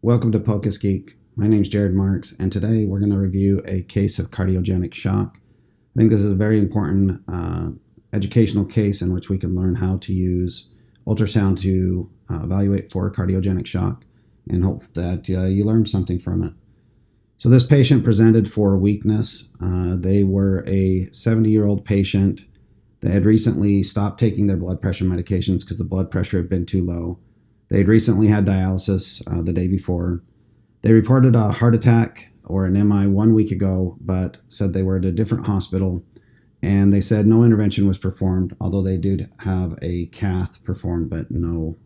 Welcome to POCUS Geek. My name's Jared Marks, and today we're going to review a case of cardiogenic shock. I think this is a very important educational case in which we can learn how to use ultrasound to evaluate for cardiogenic shock and hope that you learn something from it. So this patient presented for weakness. They were a 70-year-old patient. They had recently stopped taking their blood pressure medications because the blood pressure had been too low. They had recently had dialysis the day before. They reported a heart attack or an MI 1 week ago, but said they were at a different hospital. And they said no intervention was performed, although they did have a cath performed, but no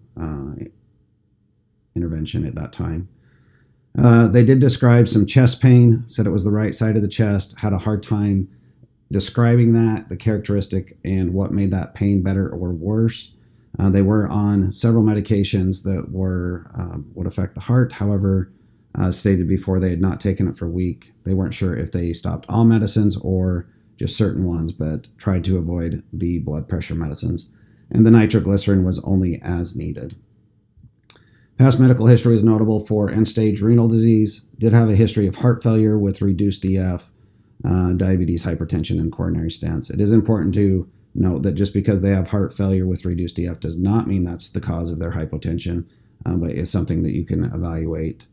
intervention at that time. They did describe some chest pain, said it was the right side of the chest, had a hard time describing that, the characteristic, and what made that pain better or worse. They were on several medications that would affect the heart. However, stated before, they had not taken it for a week. They weren't sure if they stopped all medicines or just certain ones, but tried to avoid the blood pressure medicines. And the nitroglycerin was only as needed. Past medical history is notable for end-stage renal disease. Did have a history of heart failure with reduced EF, diabetes, hypertension, and coronary stents. It is important to note that just because they have heart failure with reduced EF does not mean that's the cause of their hypotension, but it's something that you can evaluate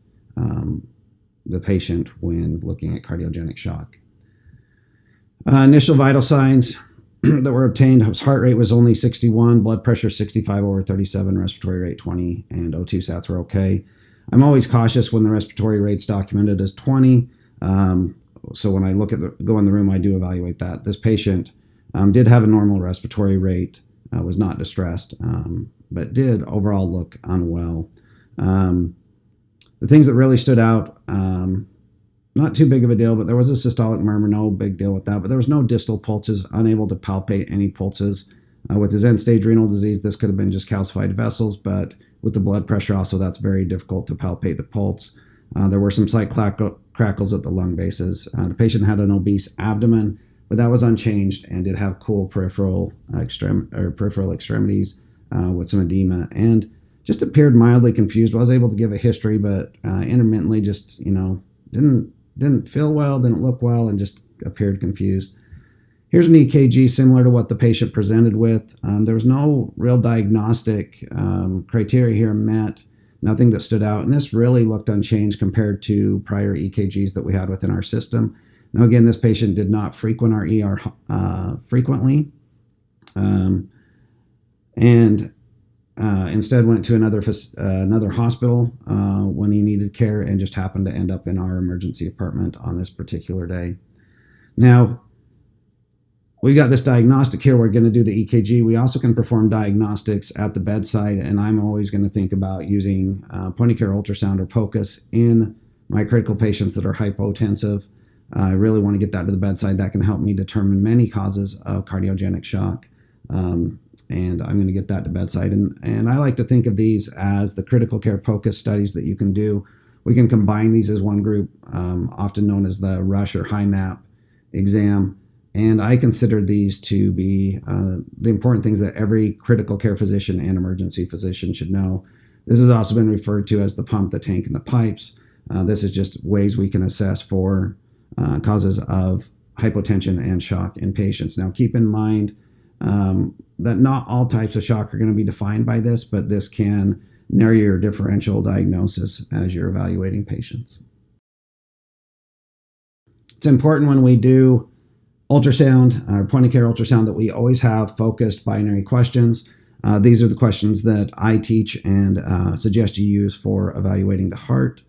the patient when looking at cardiogenic shock. Initial vital signs that were obtained: his heart rate was only 61, blood pressure 65/37, respiratory rate 20, and O2 sats were okay. I'm always cautious when the respiratory rate's documented as 20. So when I go in the room, I do evaluate that. This patient did have a normal respiratory rate, was not distressed, but did overall look unwell. The things that really stood out, not too big of a deal, but there was a systolic murmur, no big deal with that, but there was no distal pulses, unable to palpate any pulses. With his end-stage renal disease, this could have been just calcified vessels, but with the blood pressure also, that's very difficult to palpate the pulse. There were some slight crackles at the lung bases. The patient had an obese abdomen, but that was unchanged and did have cool peripheral extremities with some edema, and just appeared mildly confused. Was able to give a history, but intermittently just didn't feel well, didn't look well, and just appeared confused. Here's an EKG similar to what the patient presented with. There was no real diagnostic criteria here met, nothing that stood out, and this really looked unchanged compared to prior EKGs that we had within our system. Now, again, this patient did not frequent our ER frequently, and instead went to another hospital when he needed care, and just happened to end up in our emergency department on this particular day. Now, we got this diagnostic here. We're going to do the EKG. We also can perform diagnostics at the bedside, and I'm always going to think about using Care Ultrasound or POCUS in my critical patients that are hypotensive. I really want to get that to the bedside. That can help me determine many causes of cardiogenic shock. And I'm going to get that to bedside. And I like to think of these as the critical care POCUS studies that you can do. We can combine these as one group, often known as the RUSH or HIMAP exam. And I consider these to be the important things that every critical care physician and emergency physician should know. This has also been referred to as the pump, the tank, and the pipes. This is just ways we can assess for causes of hypotension and shock in patients. Now, keep in mind that not all types of shock are going to be defined by this, but this can narrow your differential diagnosis as you're evaluating patients. It's important when we do ultrasound or point-of-care ultrasound that we always have focused binary questions. These are the questions that I teach and suggest you use for evaluating the heart.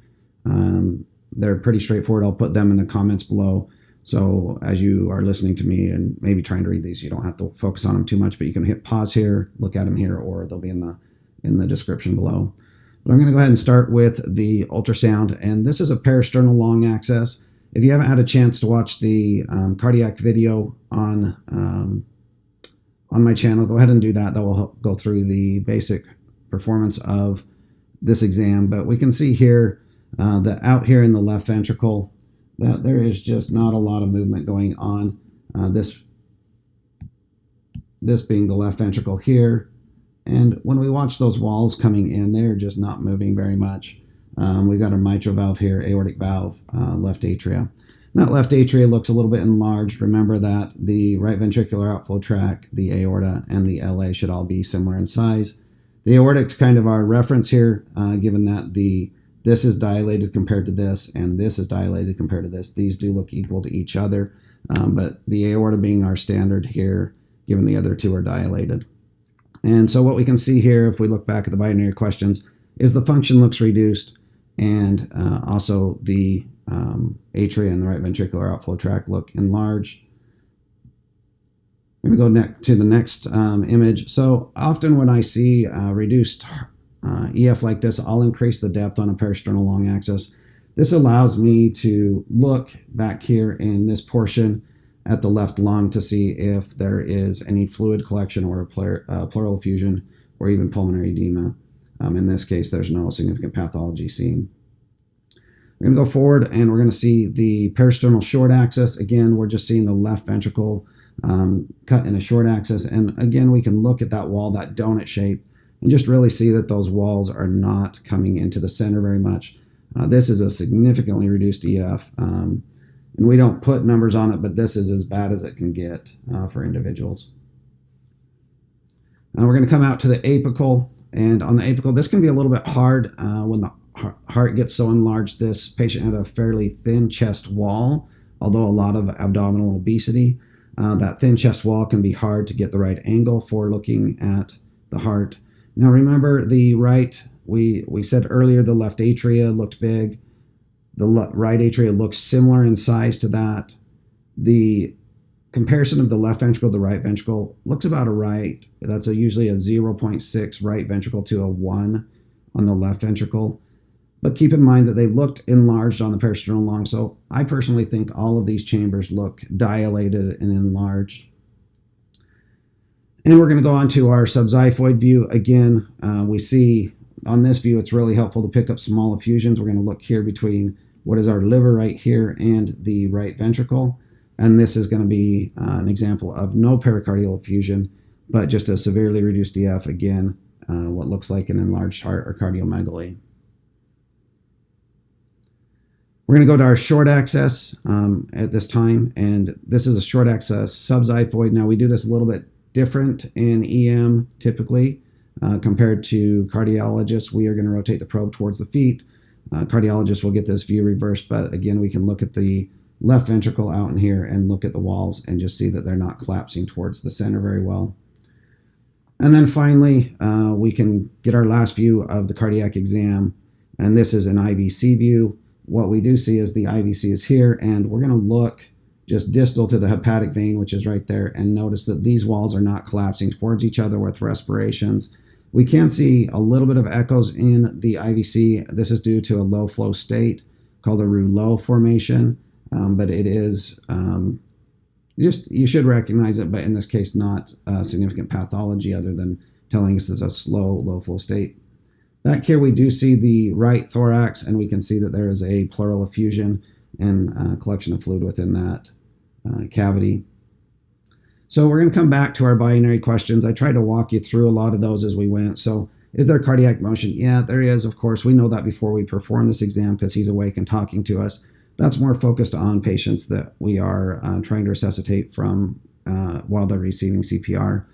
They're pretty straightforward. I'll put them in the comments below. So as you are listening to me and maybe trying to read these, you don't have to focus on them too much, but you can hit pause here, look at them here, or they'll be in the description below. But I'm going to go ahead and start with the ultrasound. And this is a parasternal long access. If you haven't had a chance to watch the cardiac video on my channel, go ahead and do that. That will help go through the basic performance of this exam. But we can see here that out here in the left ventricle, that there is just not a lot of movement going on. This being the left ventricle here. And when we watch those walls coming in, they're just not moving very much. We've got our mitral valve here, aortic valve, left atria. That left atria looks a little bit enlarged. Remember that the right ventricular outflow tract, the aorta, and the LA should all be similar in size. The aortic's kind of our reference here, given that this is dilated compared to this, and this is dilated compared to this. These do look equal to each other, but the aorta being our standard here, given the other two are dilated. And so what we can see here, if we look back at the binary questions, is the function looks reduced, and also the atria and the right ventricular outflow tract look enlarged. I'm going to go to the next image. So often when I see reduced EF like this, I'll increase the depth on a peristernal long axis. This allows me to look back here in this portion at the left lung to see if there is any fluid collection or a pleural effusion or even pulmonary edema. In this case, there's no significant pathology seen. We're going to go forward and we're going to see the peristernal short axis. Again, we're just seeing the left ventricle cut in a short axis. And again, we can look at that wall, that donut shape, and just really see that those walls are not coming into the center very much. This is a significantly reduced EF. And we don't put numbers on it, but this is as bad as it can get for individuals. We're going to come out to the apical. And on the apical, this can be a little bit hard when the heart gets so enlarged. This patient had a fairly thin chest wall, although a lot of abdominal obesity. That thin chest wall can be hard to get the right angle for looking at the heart. Now remember, the right, we said earlier the left atria looked big. The right atria looks similar in size to that. The comparison of the left ventricle to the right ventricle looks about a right. That's usually a 0.6 right ventricle to a 1 on the left ventricle. But keep in mind that they looked enlarged on the peristernal lung. So I personally think all of these chambers look dilated and enlarged. And we're going to go on to our subxiphoid view. Again, we see on this view, it's really helpful to pick up small effusions. We're going to look here between what is our liver right here and the right ventricle. And this is going to be an example of no pericardial effusion, but just a severely reduced EF. Again, what looks like an enlarged heart or cardiomegaly. We're going to go to our short axis at this time, and this is a short axis subxiphoid. Now we do this a little bit different in EM typically compared to cardiologists. We are going to rotate the probe towards the feet. Cardiologists will get this view reversed, but again, we can look at the left ventricle out in here and look at the walls and just see that they're not collapsing towards the center very well. And then finally, we can get our last view of the cardiac exam, and this is an IVC view. What we do see is the IVC is here, and we're going to look just distal to the hepatic vein, which is right there, and notice that these walls are not collapsing towards each other with respirations. We can see a little bit of echoes in the IVC. This is due to a low flow state called a rouleau formation, but it is you should recognize it, but in this case, not significant pathology other than telling us it's a slow, low flow state. Back here, we do see the right thorax, and we can see that there is a pleural effusion and collection of fluid within that cavity. So we're going to come back to our binary questions. I tried to walk you through a lot of those as we went. So is there cardiac motion? Yeah, there is, of course. We know that before we perform this exam because he's awake and talking to us. That's more focused on patients that we are trying to resuscitate from while they're receiving CPR.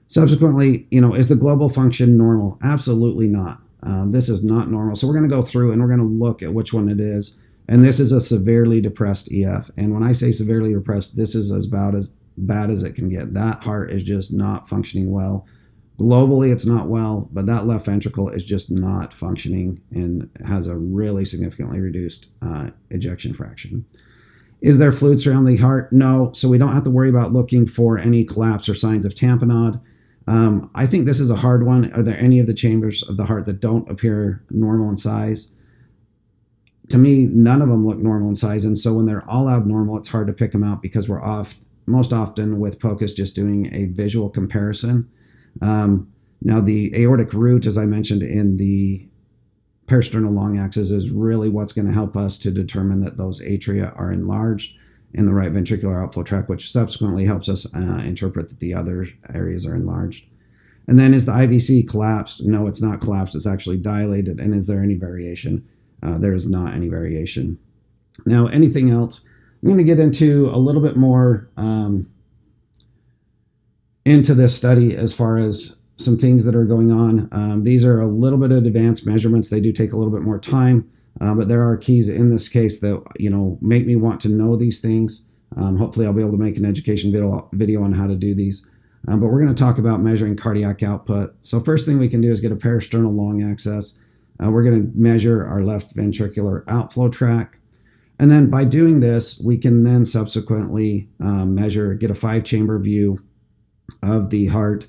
Subsequently, is the global function normal? Absolutely not. This is not normal. So we're going to go through and we're going to look at which one it is. And this is a severely depressed EF. And when I say severely depressed, this is about as bad as it can get. That heart is just not functioning well. Globally, it's not well, but that left ventricle is just not functioning and has a really significantly reduced ejection fraction. Is there fluid surrounding the heart? No. So we don't have to worry about looking for any collapse or signs of tamponade. I think this is a hard one. Are there any of the chambers of the heart that don't appear normal in size? To me, none of them look normal in size. And so when they're all abnormal, it's hard to pick them out because we're most often with POCUS just doing a visual comparison. Now the aortic root, as I mentioned in the peristernal long axis, is really what's going to help us to determine that those atria are enlarged in the right ventricular outflow tract, which subsequently helps us interpret that the other areas are enlarged. And then is the IVC collapsed? No, it's not collapsed. It's actually dilated. And is there any variation? there is not any variation. Now, anything else? I'm going to get into a little bit more into this study as far as some things that are going on. These are a little bit of advanced measurements. They do take a little bit more time, but there are keys in this case that make me want to know these things. Hopefully I'll be able to make an education video on how to do these. But we're going to talk about measuring cardiac output. So first thing we can do is get a parasternal long access. We're going to measure our left ventricular outflow tract. And then by doing this, we can then subsequently get a 5-chamber view of the heart.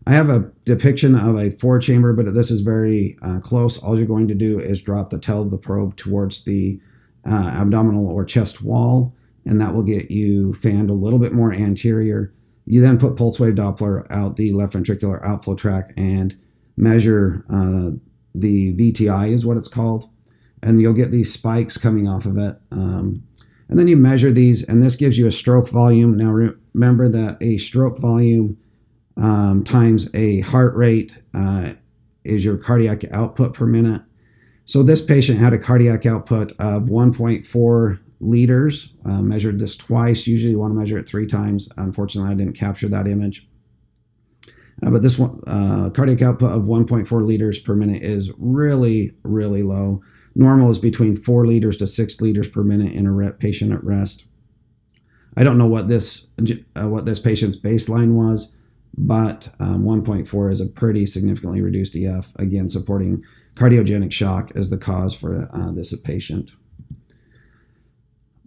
I have a depiction of a 4-chamber, but this is very close. All you're going to do is drop the tail of the probe towards the abdominal or chest wall, and that will get you fanned a little bit more anterior. You then put pulse wave Doppler out the left ventricular outflow tract and measure the VTI is what it's called, and you'll get these spikes coming off of it. And then you measure these, and this gives you a stroke volume. Now remember that a stroke volume times a heart rate is your cardiac output per minute. So this patient had a cardiac output of 1.4 liters, measured this twice. Usually you want to measure it 3 times. Unfortunately, I didn't capture that image. But this one, cardiac output of 1.4 liters per minute is really, really low. Normal is between 4 liters to 6 liters per minute in a patient at rest. I don't know what this patient's baseline was, but 1.4 is a pretty significantly reduced EF, again supporting cardiogenic shock as the cause for this patient.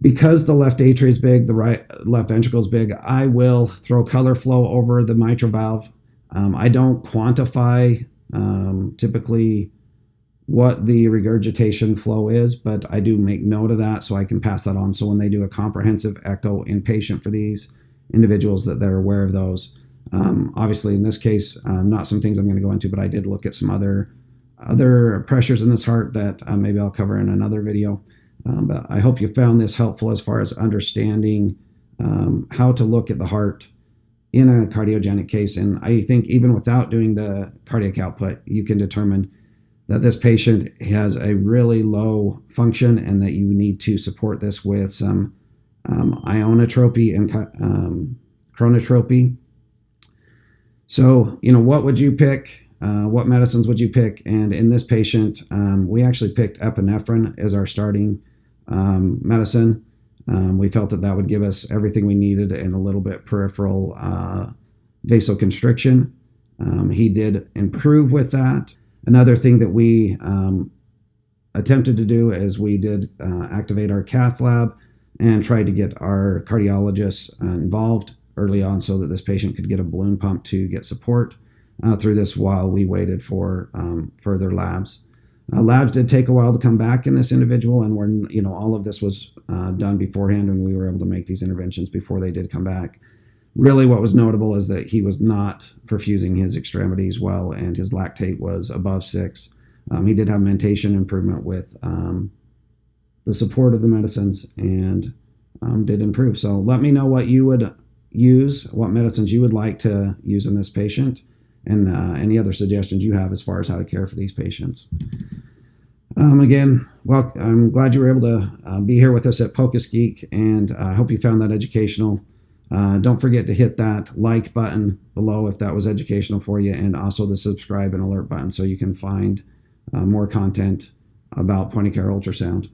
Because the left atria is big, the left ventricle is big, I will throw color flow over the mitral valve. I don't quantify typically what the regurgitation flow is, but I do make note of that so I can pass that on. So when they do a comprehensive echo inpatient for these individuals, that they're aware of those. Obviously, in this case, not some things I'm going to go into, but I did look at some other pressures in this heart that maybe I'll cover in another video. But I hope you found this helpful as far as understanding how to look at the heart in a cardiogenic case. And I think even without doing the cardiac output, you can determine that this patient has a really low function and that you need to support this with some ionotropy and chronotropy. So, what would you pick? What medicines would you pick? And in this patient, we actually picked epinephrine as our starting medicine. We felt that would give us everything we needed and a little bit peripheral vasoconstriction. He did improve with that. Another thing that we attempted to do is we did activate our cath lab and tried to get our cardiologists involved early on so that this patient could get a balloon pump to get support through this while we waited for further labs. Labs did take a while to come back in this individual, and all of this was done beforehand, and we were able to make these interventions before they did come back. Really, what was notable is that he was not perfusing his extremities well, and his lactate was above 6. He did have mentation improvement with the support of the medicines, and did improve. So let me know what you would use, what medicines you would like to use in this patient, and any other suggestions you have as far as how to care for these patients. Again, well, I'm glad you were able to be here with us at POCUS Geek, and I hope you found that educational. Don't forget to hit that like button below if that was educational for you, and also the subscribe and alert button so you can find more content about point of care ultrasound.